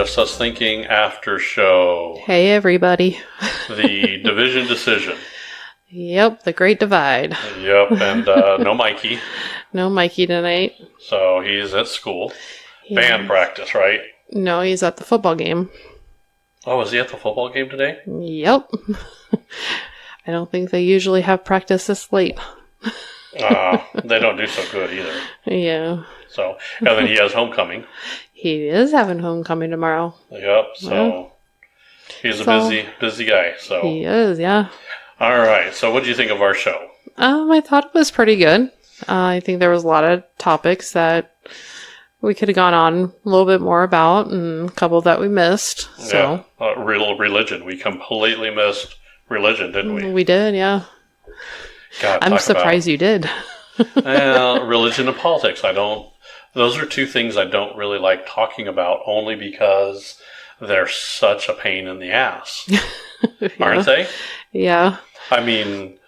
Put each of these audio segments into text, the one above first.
Just Us Thinking Aftershow. Hey, everybody. The division decision. Yep, the Great Divide. Yep, and no Mikey. No Mikey tonight. So he's at school. Yeah. Band practice, right? No, he's at the football game. Oh, is he at the football game today? Yep. I don't think they usually have practice this late. They don't do so good either. Yeah. So, and then he has homecoming. He is having homecoming tomorrow. Yep, so he's a busy guy. So he is, yeah. All right, so what do you think of our show? I thought it was pretty good. I think there was a lot of topics that we could have gone on a little bit more about, and a couple that we missed. So. Yeah, religion. We completely missed religion, didn't we? We did, yeah. God, I'm surprised you did. Religion and politics. Those are two things I don't really like talking about, only because they're such a pain in the ass. Yeah. Aren't they? Yeah. I mean,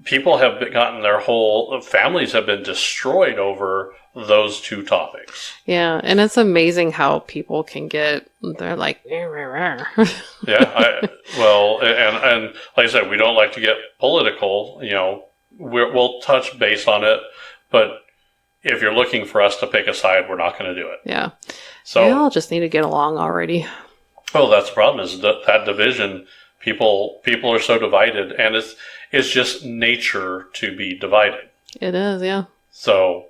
people have gotten their whole families have been destroyed over those two topics. Yeah, and it's amazing how people can they're like, yeah, and like I said, we don't like to get political, we'll touch base on it, but if you're looking for us to pick a side, we're not going to do it. Yeah. So we all just need to get along already. Well, that's the problem is that division, people are so divided, and it's just nature to be divided. It is, yeah. So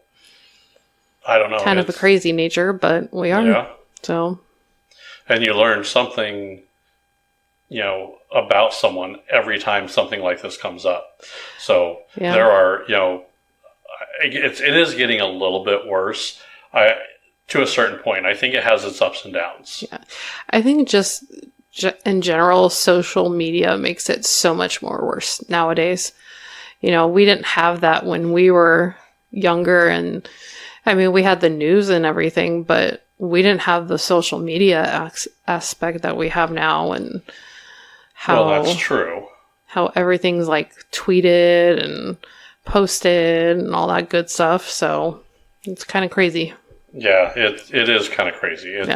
I don't know. Kind of a crazy nature, but we are. Yeah. So. And you learn something, about someone every time something like this comes up. So there are, it is getting a little bit worse. To a certain point, I think it has its ups and downs. Yeah. I think just in general, social media makes it so much more worse nowadays. We didn't have that when we were younger, and I mean, we had the news and everything, but we didn't have the social media aspect that we have now, and how that's true. How everything's like tweeted and posted and all that good stuff. So it's kind of crazy. Yeah, it is kind of crazy. I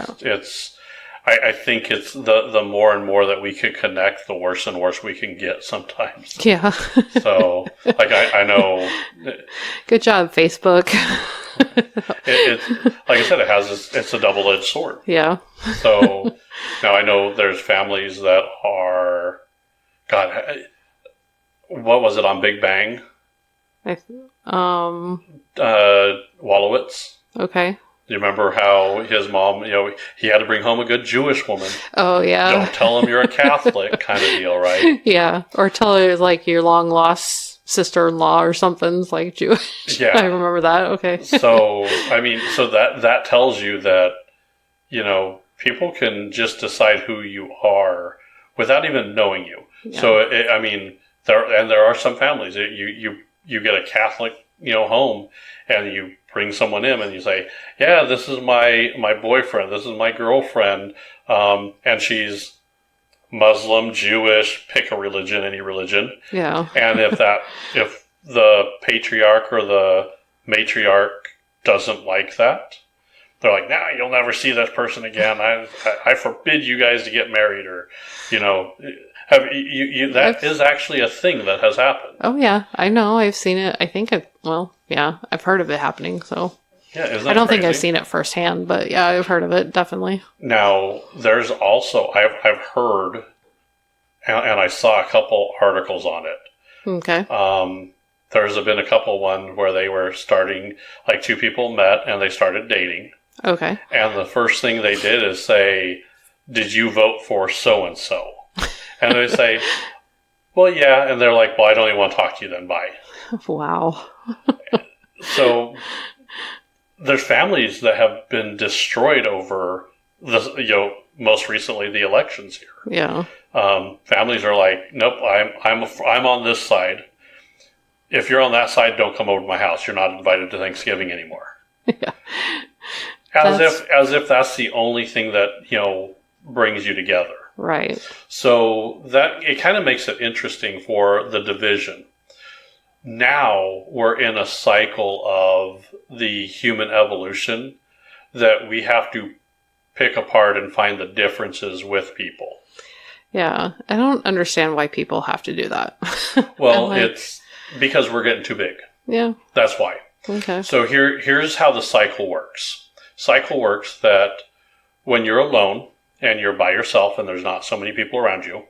think it's the more and more that we can connect, the worse and worse we can get sometimes. Yeah. So, like I know. Good job, Facebook. It's like I said, it's a double-edged sword. Yeah. So now I know there's families that are, God, what was it on Big Bang? Wolowitz. Okay. Do you remember how his mom, he had to bring home a good Jewish woman? Oh, yeah. Don't tell him you're a Catholic kind of deal, right? Yeah. Or tell her like your long lost sister-in-law or something's like Jewish. Yeah. I remember that. Okay. So, I mean, that tells you that, people can just decide who you are without even knowing you. Yeah. So, there are some families, you get a Catholic, home, and you bring someone in and you say, yeah, this is my boyfriend, this is my girlfriend, and she's Muslim, Jewish, pick a religion, any religion. Yeah. And if the patriarch or the matriarch doesn't like that, they're like, nah, you'll never see that person again. I forbid you guys to get married, or, that is actually a thing that has happened. Oh, yeah. I know. I've seen it. I think I've heard of it happening. So yeah, I don't think I've seen it firsthand, but yeah, I've heard of it. Definitely. Now, there's also, I've heard, and I saw a couple articles on it. Okay. There's been a couple one where they were starting, like two people met and they started dating. Okay. And the first thing they did is say, did you vote for so-and-so? And they say, well, yeah. And they're like, well, I don't even want to talk to you then. Bye. Wow. So there's families that have been destroyed over this, most recently the elections here. Yeah. Families are like, nope, I'm on this side. If you're on that side, don't come over to my house. You're not invited to Thanksgiving anymore. Yeah. As if that's the only thing that, brings you together. Right. So that it kind of makes it interesting for the division. Now we're in a cycle of the human evolution that we have to pick apart and find the differences with people. Yeah. I don't understand why people have to do that. Well, it's because we're getting too big. Yeah. That's why. Okay. So here's how the cycle works. Cycle works that when you're alone and you're by yourself and there's not so many people around you,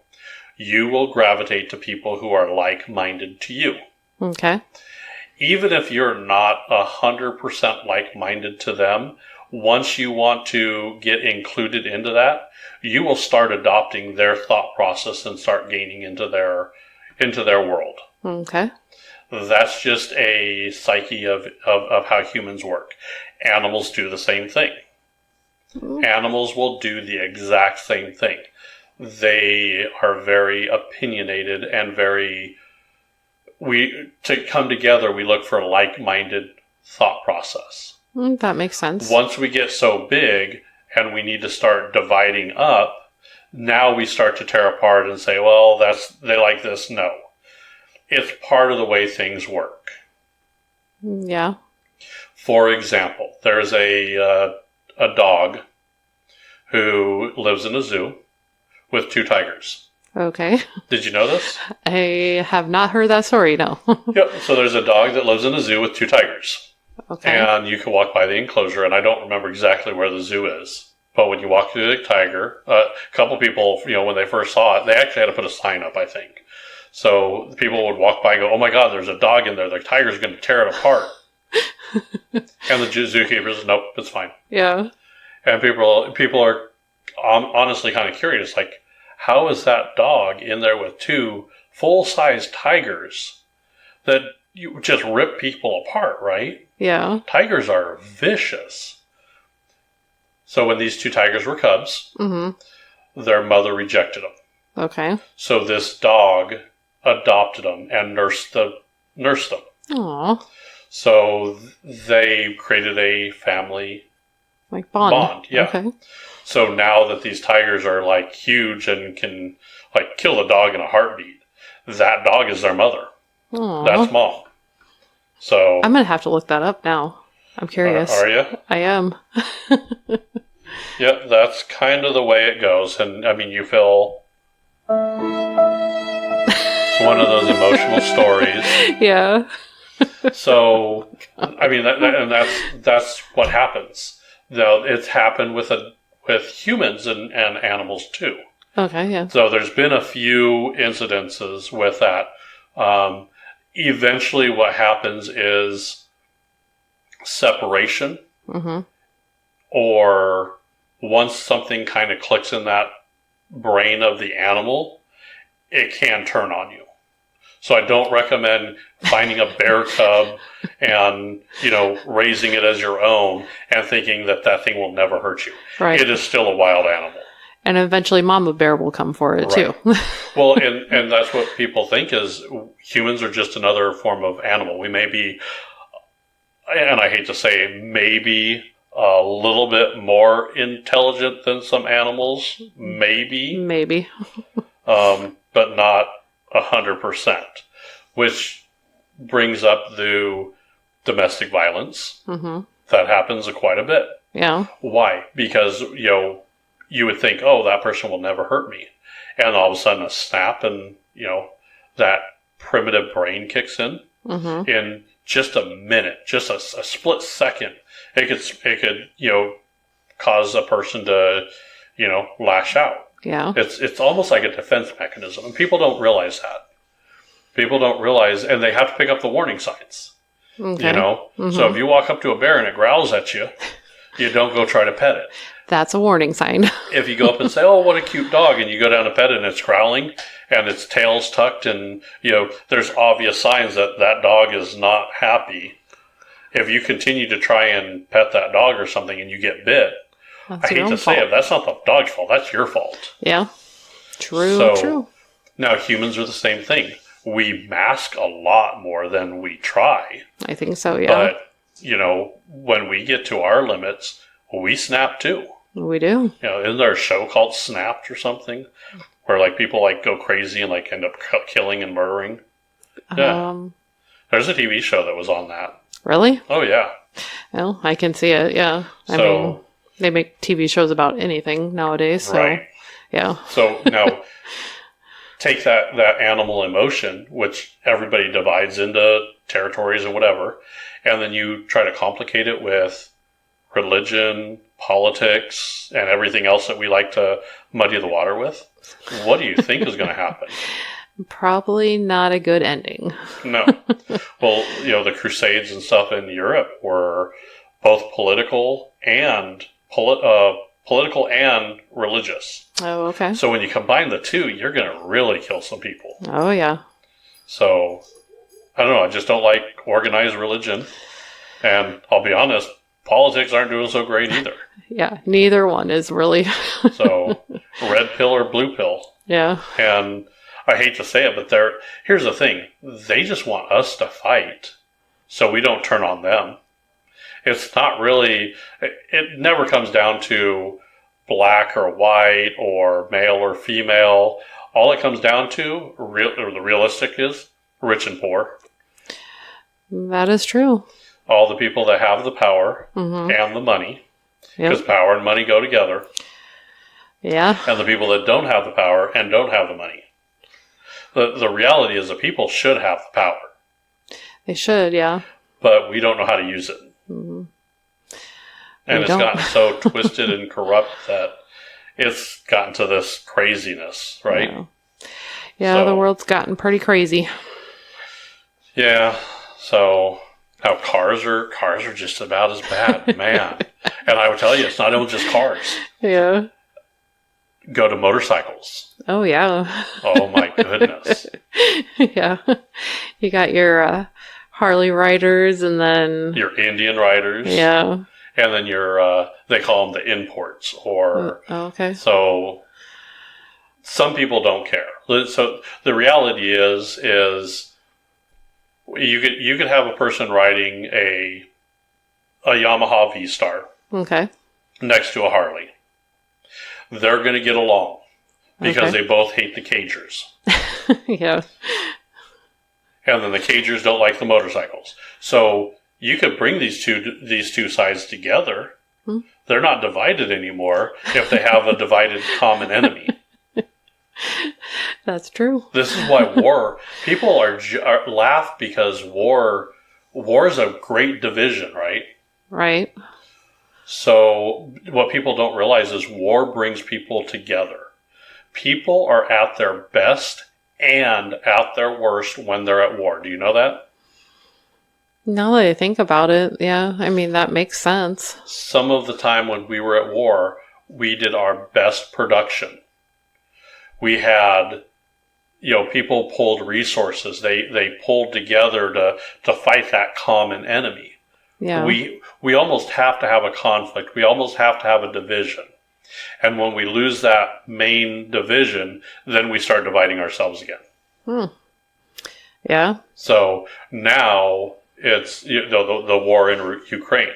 you will gravitate to people who are like-minded to you. Okay. Even if you're not 100% like-minded to them, once you want to get included into that, you will start adopting their thought process and start gaining into their world. Okay. That's just a psyche of how humans work. Animals do the same thing. Animals will do the exact same thing. They are very opinionated and to come together, we look for a like-minded thought process. That makes sense. Once we get so big and we need to start dividing up, now we start to tear apart and say, well, they like this. No. It's part of the way things work. Yeah. For example, there's a dog who lives in a zoo with 2 tigers. Okay. Did you know this? I have not heard that story, no. Yep. So there's a dog that lives in a zoo with 2 tigers. Okay. And you can walk by the enclosure, and I don't remember exactly where the zoo is. But when you walk through the tiger, a couple people, when they first saw it, they actually had to put a sign up, I think. So people would walk by and go, oh my God, there's a dog in there. The tiger's going to tear it apart. And the zookeeper says, nope, it's fine. Yeah. And people are honestly kind of curious, like, how is that dog in there with 2 full-size tigers that you just rip people apart, right? Yeah. Tigers are vicious. So when these 2 tigers were cubs, their mother rejected them. Okay. So this dog adopted them and nursed them. Aww. So they created a family Like bond. Yeah. Okay. So now that these tigers are like huge and can like kill a dog in a heartbeat, that dog is their mother. Aww. That's mom. So I'm going to have to look that up now. I'm curious. Are you? I am. Yep, that's kind of the way it goes. And I mean, you feel it's one of those emotional stories. Yeah. So, I mean, that's what happens. Though it's happened with humans and animals too. Okay, yeah. So there's been a few incidences with that. Eventually what happens is separation, or once something kind of clicks in that brain of the animal, it can turn on you. So I don't recommend finding a bear cub and, raising it as your own and thinking that thing will never hurt you. Right. It is still a wild animal. And eventually Mama Bear will come for it too. Well, and that's what people think is humans are just another form of animal. We may be, and I hate to say, maybe a little bit more intelligent than some animals, maybe, but not 100%, which brings up the domestic violence that happens quite a bit. Yeah. Why? Because you would think, oh, that person will never hurt me, and all of a sudden a snap, and that primitive brain kicks in just a minute, just a split second. It could cause a person to lash out. Yeah. It's almost like a defense mechanism, and people don't realize that. People don't realize, and they have to pick up the warning signs. Okay. So if you walk up to a bear and it growls at you, you don't go try to pet it. That's a warning sign. If you go up and say, oh, what a cute dog, and you go down to pet it and it's growling and its tail's tucked and, there's obvious signs that dog is not happy. If you continue to try and pet that dog or something and you get bit, I hate to say it, that's not the dog's fault, that's your fault. Yeah. True. Now humans are the same thing. We mask a lot more than we try. I think so, yeah. But, when we get to our limits, we snap too. We do. Isn't there a show called Snapped or something? Where people go crazy and end up killing and murdering? Yeah. There's a TV show that was on that. Really? Oh, yeah. Well, I can see it, yeah. They make TV shows about anything nowadays. So, right. Yeah. So now take that animal emotion, which everybody divides into territories and whatever, and then you try to complicate it with religion, politics, and everything else that we like to muddy the water with. What do you think is going to happen? Probably not a good ending. No. Well, the Crusades and stuff in Europe were both political and religious. Oh, okay. So when you combine the two, you're going to really kill some people. Oh, yeah. So, I don't know. I just don't like organized religion. And I'll be honest, politics aren't doing so great either. Yeah, neither one is really. So, red pill or blue pill. Yeah. And I hate to say it, but here's the thing. They just want us to fight so we don't turn on them. It's not really, it never comes down to black or white or male or female. All it comes down to, the realistic is, rich and poor. That is true. All the people that have the power and the money, because power and money go together. Yeah. And the people that don't have the power and don't have the money. The reality is the people should have the power. They should, yeah. But we don't know how to use it. Mm-hmm. And it's gotten so twisted and corrupt that it's gotten to this craziness, right? Yeah, the world's gotten pretty crazy. Yeah, so now cars are just about as bad, man. And I would tell you, it's not even just cars. Yeah. Go to motorcycles. Oh, yeah. Oh, my goodness. Yeah. You got your Harley riders and then... your Indian riders. Yeah. And then your, they call them the imports. Or okay. So some people don't care. So the reality is you could have a person riding a Yamaha V-Star. Okay. Next to a Harley. They're going to get along because they both hate the cagers. Yeah. And then the cagers don't like the motorcycles. So you could bring these two sides together. They're not divided anymore if they have a divided common enemy. That's true. This is why war. People are laugh because war is a great division, right? Right. So what people don't realize is war brings people together. People are at their best and at their worst when they're at war. Do you know that? Now that I think about it, yeah. I mean, that makes sense. Some of the time when we were at war, we did our best production. We had, people pulled resources. They pulled together to fight that common enemy. Yeah. We almost have to have a conflict. We almost have to have a division. And when we lose that main division, then we start dividing ourselves again. Yeah. So now it's the war in Ukraine.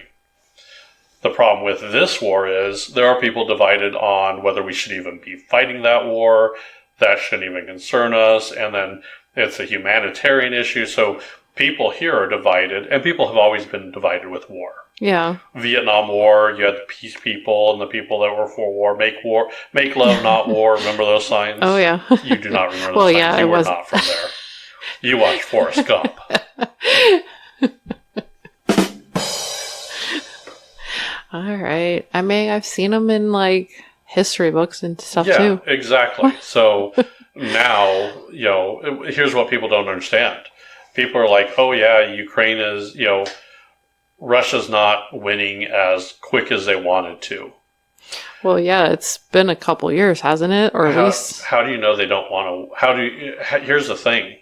The problem with this war is there are people divided on whether we should even be fighting that war. That shouldn't even concern us. And then it's a humanitarian issue. So people here are divided, and people have always been divided with war. Yeah. Vietnam War, you had the peace people and the people that were for war. Make love, not war. Remember those signs? Oh, yeah. You do not remember those well, signs. Yeah, you were not from there. You watched Forrest Gump. All right. I've seen them in history books and stuff too. Yeah, exactly. So now, here's what people don't understand. People are like, oh yeah, Ukraine is, Russia's not winning as quick as they wanted to. Well, yeah, it's been a couple years, hasn't it? Or at least... How do you know they don't want to... Here's the thing.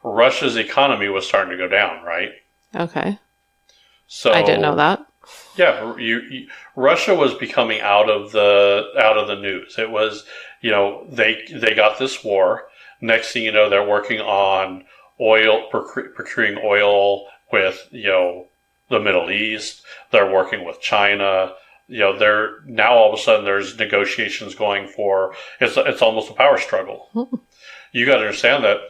Russia's economy was starting to go down, right? Okay. So I didn't know that. Yeah, Russia was becoming out of the news. It was, they got this war. Next thing you know, they're working on oil, procuring oil with, the Middle East. They're working with China. They're now all of a sudden there's negotiations going for, it's almost a power struggle. You got to understand that,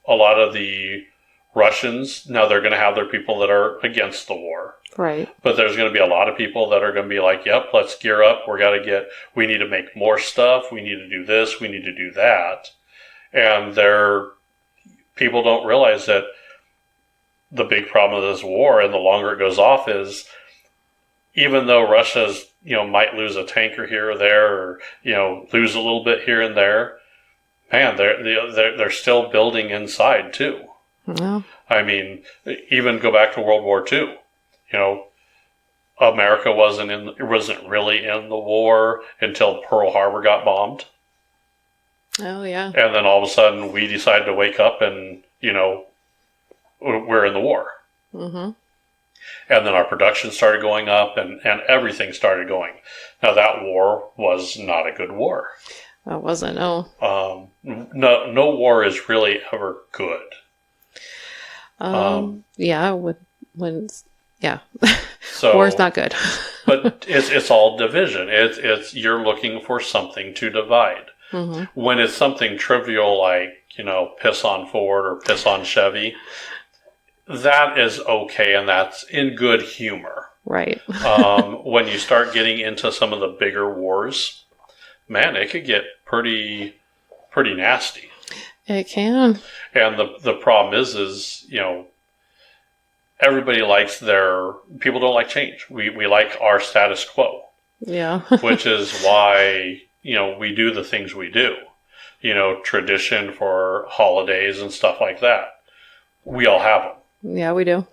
a lot of the Russians, now they're going to have their people that are against the war. Right. But there's going to be a lot of people that are going to be like, yep, let's gear up. We need to make more stuff. We need to do this. We need to do that. And people don't realize that the big problem of this war, and the longer it goes off, is even though Russia's, might lose a tanker here or there, or, lose a little bit here and there, man, they're still building inside too. Well, I mean, even go back to World War II. America wasn't really in the war until Pearl Harbor got bombed. oh yeah. And then all of a sudden we decided to wake up and, we're in the war. Mm-hmm. And then our production started going up and everything started going. Now that war was not a good war. That wasn't, no. No war is really ever good. Yeah, yeah. So, war's not good. But it's all division. It's you're looking for something to divide. Mm-hmm. When it's something trivial like, piss on Ford or piss on Chevy, that is okay, and that's in good humor. Right. When you start getting into some of the bigger wars, man, it could get pretty nasty. It can. And the problem is everybody people don't like change. We like our status quo. Yeah. Which is why, we do the things we do. Tradition for holidays and stuff like that. We all have them. Yeah, we do.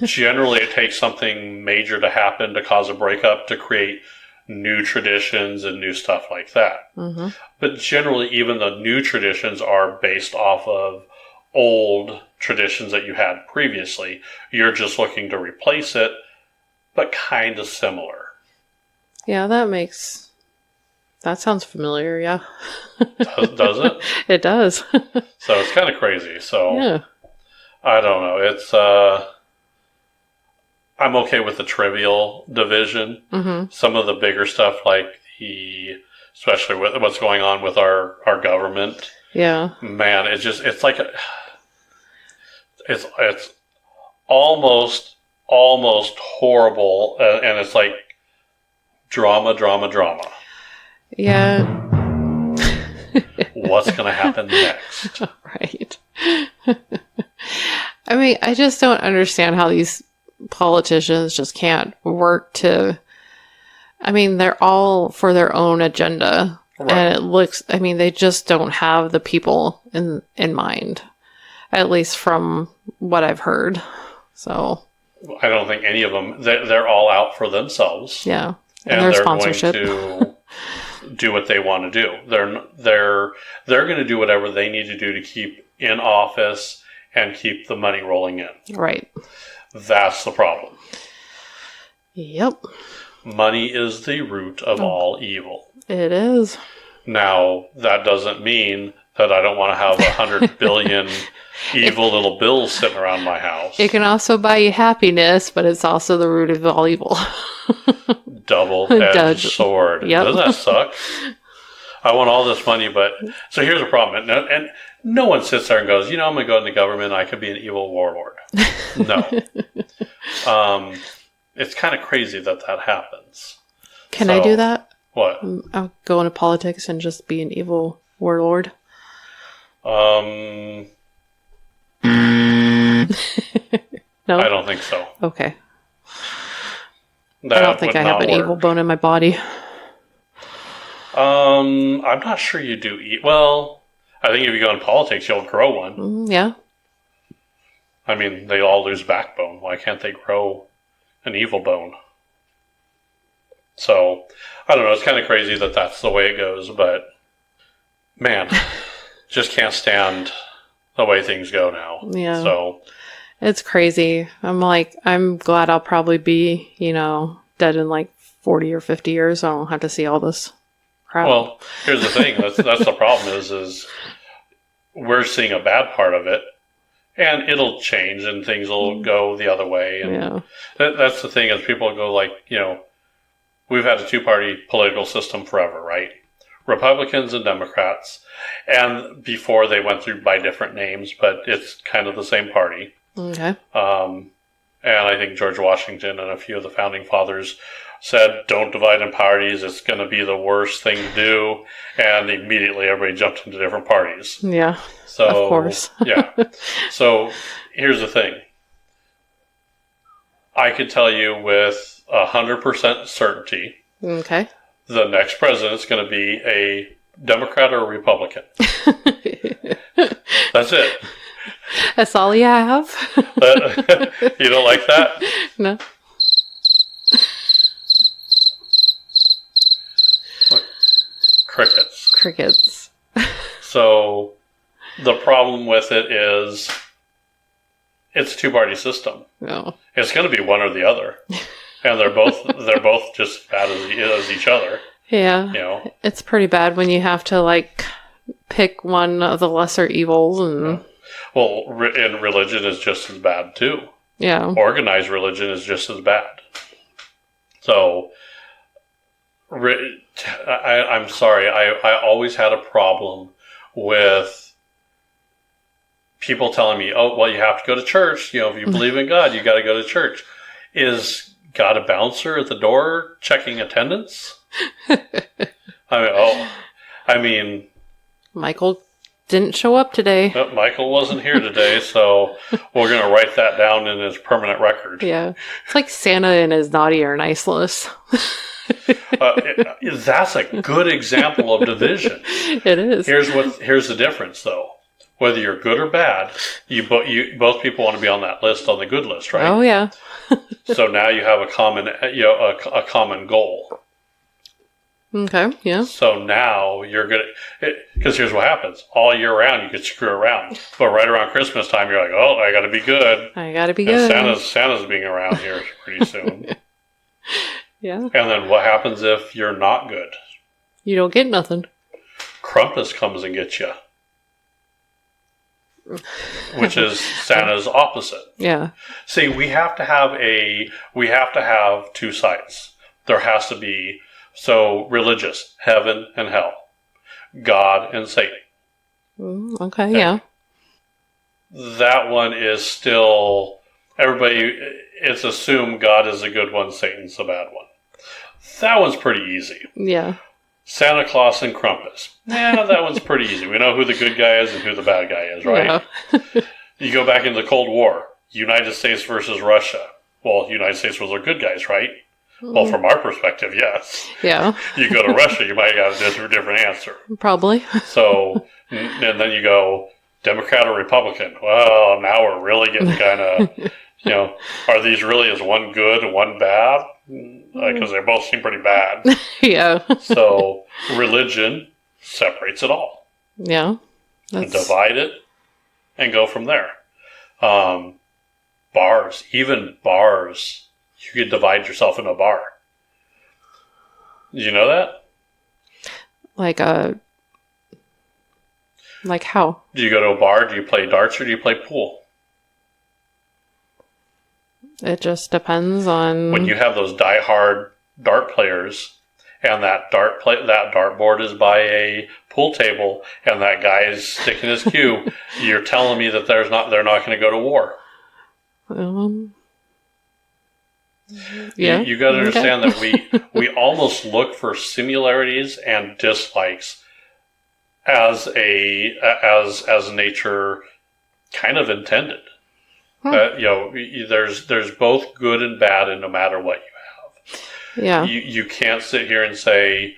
Generally, it takes something major to happen to cause a breakup to create new traditions and new stuff like that. Mm-hmm. But generally, even the new traditions are based off of old traditions that you had previously. You're just looking to replace it, but kind of similar. Yeah, that sounds familiar, yeah. Does it? It does. So it's kind of crazy. So yeah. I don't know. It's I'm okay with the trivial division. Mm-hmm. Some of the bigger stuff, like especially with what's going on with our government. Yeah. Man, it's like it's almost horrible, and it's like drama. Yeah. What's going to happen next? Right. I mean, I just don't understand how these politicians just can't work they're all for their own agenda. Right. And they just don't have the people in mind, at least from what I've heard. So I don't think any of them, they're all out for themselves. Yeah. And their they're sponsorship. going to do what they want to do. They're going to do whatever they need to do to keep in office and keep the money rolling in. Right. That's the problem. Yep. Money is the root of all evil. It is. Now, that doesn't mean that I don't want to have 100 billion evil little bills sitting around my house. It can also buy you happiness, but it's also the root of all evil. Double-edged sword. Yep. Doesn't that suck? I want all this money, but... So here's a problem. And no one sits there and goes, I'm going to go into government, I could be an evil warlord. No. It's kind of crazy that happens. Can I do that? What? I'll go into politics and just be an evil warlord. No? I don't think so. Okay. I don't think I have an evil bone in my body. I'm not sure you do well, I think if you go in politics, you'll grow one. Yeah. I mean, they all lose backbone. Why can't they grow an evil bone? So, I don't know. It's kind of crazy that that's the way it goes, but man, just can't stand the way things go now. Yeah. So, it's crazy. I'm glad I'll probably be, dead in like 40 or 50 years. I don't have to see all this crap. Well, here's the thing. That's the problem is we're seeing a bad part of it, and it'll change and things will go the other way. And yeah. That's the thing is people go like, we've had a two-party political system forever, right? Republicans and Democrats. And before they went through by different names, but it's kind of the same party. Okay. And And I think George Washington and a few of the founding fathers said, don't divide in parties. It's going to be the worst thing to do. And immediately everybody jumped into different parties. Yeah, so, of course. Yeah. So here's the thing. I could tell you with 100% certainty, okay, the next president is going to be a Democrat or a Republican. That's it. That's all you have? You don't like that? No. Crickets. Crickets. So the problem with it is it's a two-party system. No. It's going to be one or the other, and they're both just as bad as each other. Yeah. You know, it's pretty bad when you have to like pick one of the lesser evils, and well, and religion is just as bad too. Yeah. Organized religion is just as bad. So, I'm sorry. I always had a problem with people telling me, oh, well, you have to go to church. You know, if you believe in God, you got to go to church. Is God a bouncer at the door checking attendance? I mean, Michael didn't show up today. Michael wasn't here today, so we're going to write that down in his permanent record. Yeah. It's like Santa and his naughty or nice list. That's a good example of division. It is. Here's the difference, though. Whether you're good or bad, both people want to be on that list, on the good list, right? Oh yeah. So now you have a common goal. Okay. Yeah. So now you're good, because here's what happens: all year round you could screw around, but right around Christmas time you're like, oh, I got to be good. I got to be good. Santa's being around here pretty soon. Yeah. And then what happens if you're not good? You don't get nothing. Krampus comes and gets you. Which is Santa's opposite. Yeah. See, we have to have two sides. There has to be, so religious, heaven and hell, God and Satan. Okay, yeah. That one is still, everybody, it's assumed God is a good one, Satan's the bad one. That one's pretty easy. Yeah. Santa Claus and Krampus. Yeah, that one's pretty easy. We know who the good guy is and who the bad guy is, right? Yeah. You go back into the Cold War, United States versus Russia. Well, the United States was the good guys, right? Well, from our perspective, yes. Yeah. You go to Russia, you might have a different answer. Probably. So, and then you go Democrat or Republican. Well, now we're really getting kind of, are these really is one good and one bad? Because they both seem pretty bad. Yeah. So religion separates it all. Yeah. Divide it and go from there. Bars, even bars, you could divide yourself into a bar. Did you know that? Like how? Do you go to a bar? Do you play darts or do you play pool? It just depends on when you have those die-hard dart players, and that dartboard is by a pool table, and that guy is sticking his cue. You're telling me that they're not going to go to war. Yeah. You got to understand that we almost look for similarities and dislikes as nature kind of intended. There's both good and bad in no matter what you have. Yeah. You can't sit here and say,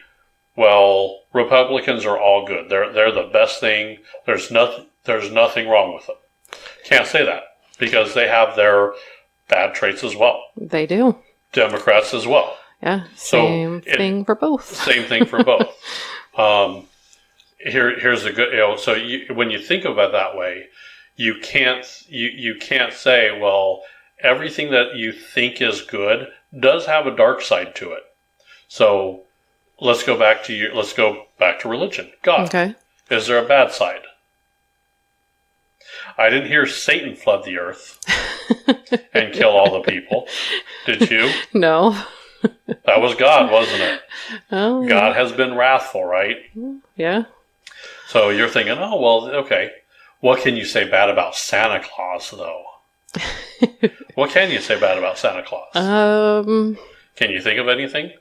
well, Republicans are all good. They're the best thing. There's nothing wrong with them. Can't say that because they have their bad traits as well. They do. Democrats as well. Yeah. Same thing for both. Same thing for both. Here's the good. So when you think of it that way, you can't say, well, everything that you think is good does have a dark side to it. So let's go back to religion. God. Okay. Is there a bad side? I didn't hear Satan flood the earth and kill all the people. Did you? No. That was God, wasn't it? Oh, God has been wrathful, right? Yeah. So you're thinking, oh, well, okay. What can you say bad about Santa Claus, though? What can you say bad about Santa Claus? Can you think of anything?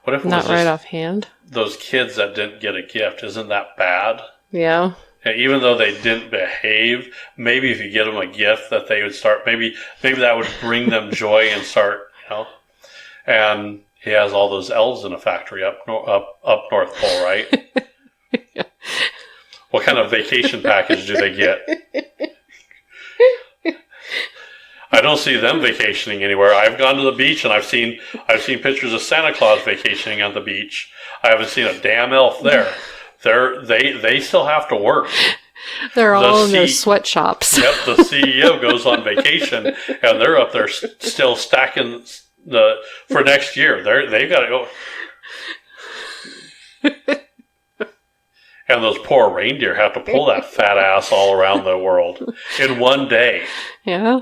What if it not was right just offhand. those kids that didn't get a gift? Isn't that bad? Yeah. And even though they didn't behave, maybe if you give them a gift that they would start, maybe that would bring them joy and start, And he has all those elves in a factory up North Pole, right? Yeah. What kind of vacation package do they get? I don't see them vacationing anywhere. I've gone to the beach and I've seen pictures of Santa Claus vacationing on the beach. I haven't seen a damn elf there. They still have to work. They're all in their sweatshops. Yep, the CEO goes on vacation and they're up there still stacking for next year. They've got to go. And those poor reindeer have to pull that fat ass all around the world in one day. Yeah.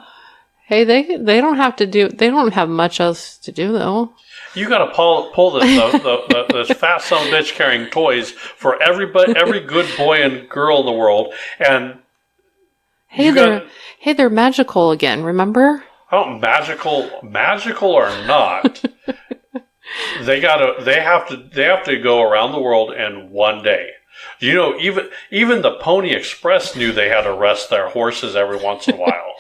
Hey, they don't have to do. They don't have much else to do though. You got to pull this fat son of a bitch carrying toys for every good boy and girl in the world. And they're magical again. Remember? Oh, magical or not, they have to go around the world in one day. Even the Pony Express knew they had to rest their horses every once in a while.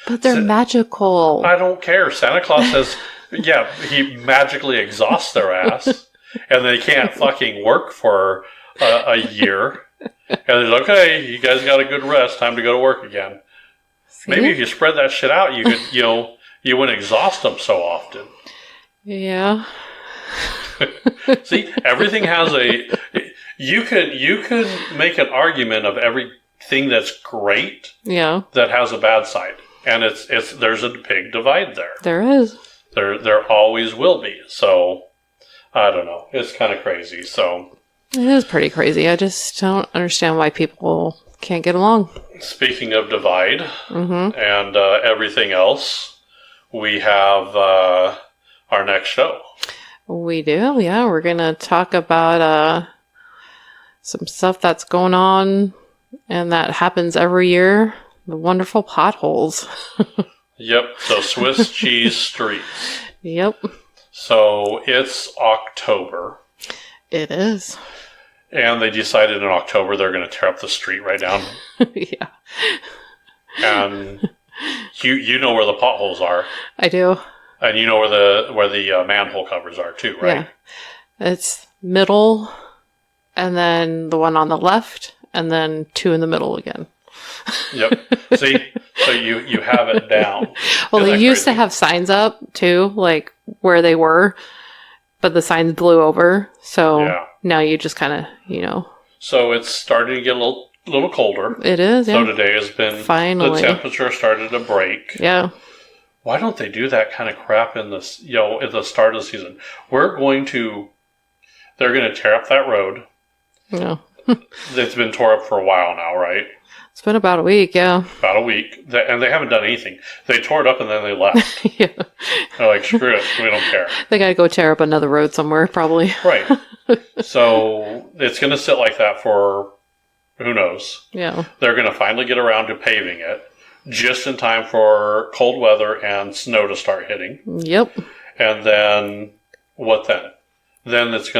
But they're magical. I don't care. Santa Claus says, yeah, he magically exhausts their ass, and they can't fucking work for a year. And it's okay, you guys got a good rest. Time to go to work again. See? Maybe if you spread that shit out, you could, you wouldn't exhaust them so often. Yeah. See, everything has you could make an argument of everything that's great. Yeah. That has a bad side. And there's a big divide there. There is. There always will be. So, I don't know. It's kind of crazy. So it is pretty crazy. I just don't understand why people can't get along. Speaking of divide and everything else, we have our next show. We do, yeah. We're going to talk about some stuff that's going on and that happens every year. The wonderful potholes. Yep. So Swiss cheese streets. Yep. So it's October. It is. And they decided in October they're going to tear up the street right down. Yeah. And you know where the potholes are. I do. And you know where the manhole covers are too, right? Yeah. It's middle, and then the one on the left, and then two in the middle again. Yep. See? So you have it down. Well, they used to have signs up, too, like where they were, but the signs blew over. So now you just kind of, So it's starting to get a little colder. It is, So today has been... Finally. The temperature started to break. Yeah. Why don't they do that kind of crap in this, at the start of the season? They're going to tear up that road. Yeah. It's been tore up for a while now, right? It's been about a week, yeah. About a week. And they haven't done anything. They tore it up and then they left. Yeah. They're like, screw it. We don't care. They got to go tear up another road somewhere, probably. Right. So it's going to sit like that for, who knows? Yeah. They're going to finally get around to paving it just in time for cold weather and snow to start hitting. Yep. And then, what then? Then it's just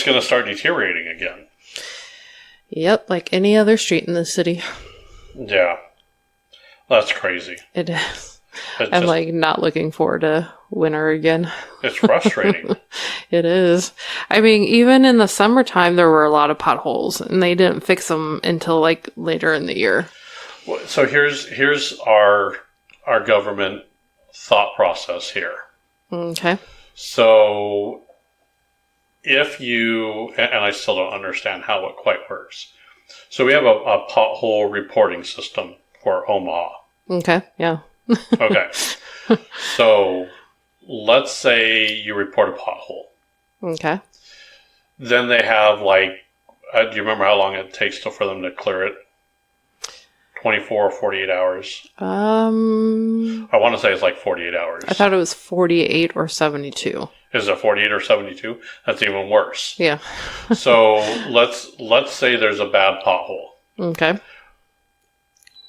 going to start deteriorating again. Yep, like any other street in the city. Yeah. That's crazy. It is. I'm not looking forward to winter again. It's frustrating. It is. I mean, even in the summertime, there were a lot of potholes, and they didn't fix them until later in the year. So here's our government thought process here. Okay. So if you, and I still don't understand how it quite works. So we have a pothole reporting system for Omaha. Okay, yeah. Okay. So let's say you report a pothole. Okay. Then they have do you remember how long it takes for them to clear it? 24 or 48 hours? I want to say it's 48 hours. I thought it was 48 or 72. Is it 48 or 72? That's even worse. Yeah. So let's say there's a bad pothole. Okay.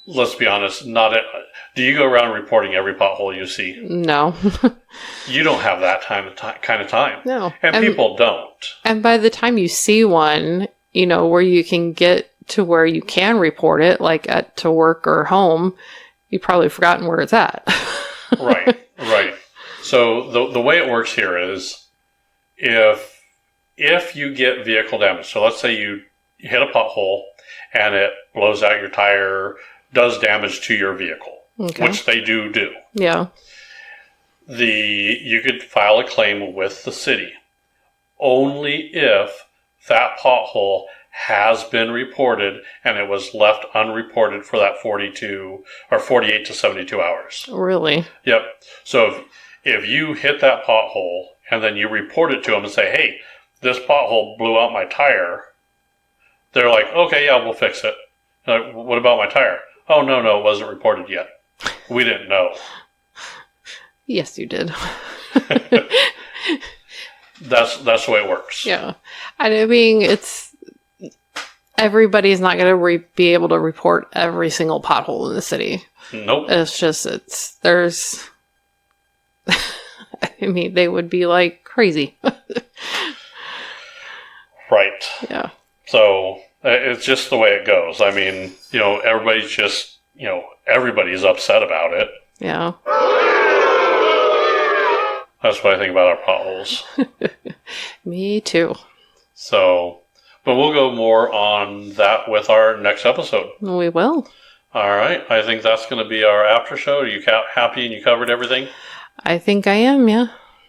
let's be honest, not it. Do you go around reporting every pothole you see? No. You don't have that kind of time. No. And people don't. And by the time you see one, where you can get to where you can report it, like to work or home, you've probably forgotten where it's at. Right. So the way it works here is if you get vehicle damage, so let's say you hit a pothole and it blows out your tire, does damage to your vehicle, which they do. Yeah. You could file a claim with the city only if that pothole has been reported and it was left unreported for that 48 to 72 hours. Really? Yep. So if you hit that pothole and then you report it to them and say, hey, this pothole blew out my tire, they're like, okay, yeah, we'll fix it. Like, what about my tire? Oh, no, it wasn't reported yet. We didn't know. Yes, you did. That's the way it works. Yeah. I mean, everybody's not going to be able to report every single pothole in the city. Nope. It's just, there's, I mean, they would be like crazy. Right. Yeah. So it's just the way it goes. I mean, everybody's just, everybody's upset about it. Yeah. That's what I think about our potholes. Me too. So, but we'll go more on that with our next episode. We will. All right. I think that's going to be our after show. Are you happy and you covered everything? I think I am, yeah.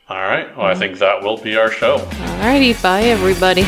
All right. Well, I think that will be our show. All righty. Bye, everybody.